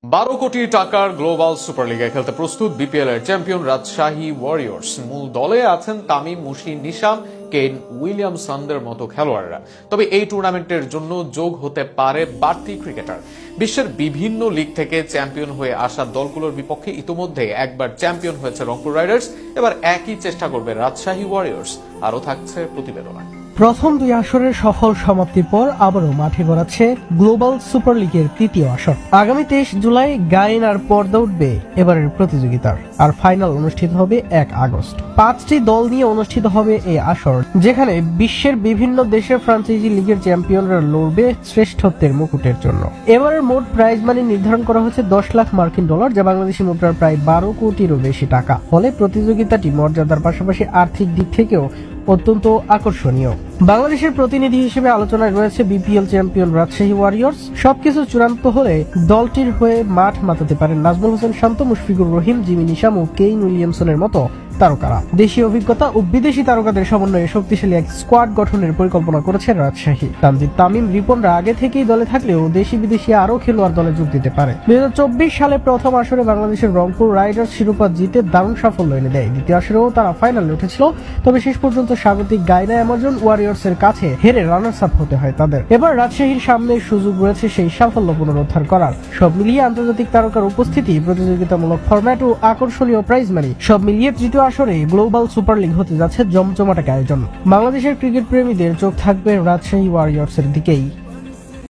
12 কোটি টাকার global super লিগে খেলতে প্রস্তুত বিপিএল এর চ্যাম্পিয়ন রাজশাহী ওয়ারিয়র্স। মূল দলে আছেন তামিম, মুশফিক, নিশাম, কেন উইলিয়ামসনদের মতো খেলোয়াড়রা। তবে এই টুর্নামেন্টের জন্য যোগ হতে পারে বাড়তি ক্রিকেটার। বিশ্বের বিভিন্ন লিগ থেকে চ্যাম্পিয়ন হয়ে আসা দলগুলোর বিপক্ষে ইতোমধ্যে একবার চ্যাম্পিয়ন হয়েছে রংপুর রাইডার্স, এবার একই চেষ্টা করবে রাজশাহী ওয়ারিয়র্স। আরও থাকছে প্রতিবেদনে। প্রথম দুই আসরের সফল সমাপ্তির পর আবারও মাঠে গড়াচ্ছে গ্লোবাল সুপার লিগের তৃতীয় আসর। আগামী 23 জুলাই গায়েন আর পর্দা উঠবে এবারের প্রতিযোগিতার, আর ফাইনাল অনুষ্ঠিত হবে 1 আগস্ট। 5টি দল নিয়ে অনুষ্ঠিত হবে এই আসর, যেখানে বিশ্বের বিভিন্ন দেশের ফ্র্যাঞ্চাইজি লিগের চ্যাম্পিয়নরা লড়বে শ্রেষ্ঠত্বের মুকুটের জন্য। এবারের মোট প্রাইজ মানি নির্ধারণ করা হচ্ছে $10 লাখ, যা বাংলাদেশি মুদ্রার প্রায় 12 কোটিরও বেশি টাকা। ফলে প্রতিযোগিতাটি মর্যাদার পাশাপাশি আর্থিক দিক থেকেও অত্যন্ত আকর্ষণীয়। বাংলাদেশের প্রতিনিধি হিসেবে আলোচনায় রয়েছে বিপিএল চ্যাম্পিয়ন রাজশাহী ওয়ারিয়র্স। সবকিছু চূড়ান্ত হলে দলটির হয়ে মাঠ মাতাতে পারেন নাজমুল হোসেন শান্ত, মুশফিকুর রহিম, জিমি, নিশাম ও কেইন উইলিয়ামসনের মতো তারকারা। দেশীয় অভিজ্ঞতা ও বিদেশি তারকাদের সমন্বয়ে শক্তিশালী এক স্কোয়াড গঠনের পরিকল্পনা করেছে রাজশাহী। তানজিদ, তামিম, রিপনরা আগে থেকেই দলে থাকলেও দেশি বিদেশি আরও খেলোয়াড় দলে যোগ দিতে পারে। 2024 সালে প্রথম আসরে বাংলাদেশের রংপুর রাইডার্স শিরোপা জিতে দারুণ সাফল্য এনে দেয়। দ্বিতীয় আসরেও তারা ফাইনালে উঠেছিল, তবে শেষ পর্যন্ত স্বাগতিক গায়না অ্যামাজন ওয়ারিয়র্সের কাছে হেরে রানার্স আপ হতে হয় তাদের। এবার রাজশাহীর সামনে সুযোগ রয়েছে সেই সাফল্য পুনরুদ্ধার করার। সব মিলিয়ে আন্তর্জাতিক তারকার উপস্থিতি, প্রতিযোগিতামূলক ফরম্যাট ও আকর্ষণীয় প্রাইজ মানি সব মিলিয়ে তৃতীয় আসরে গ্লোবাল সুপার লিগ হতে যাচ্ছে জমজমাট এক আয়োজন। বাংলাদেশের ক্রিকেট প্রেমীদের চোখ থাকবে রাজশাহী ওয়ারিয়র্সের দিকেই।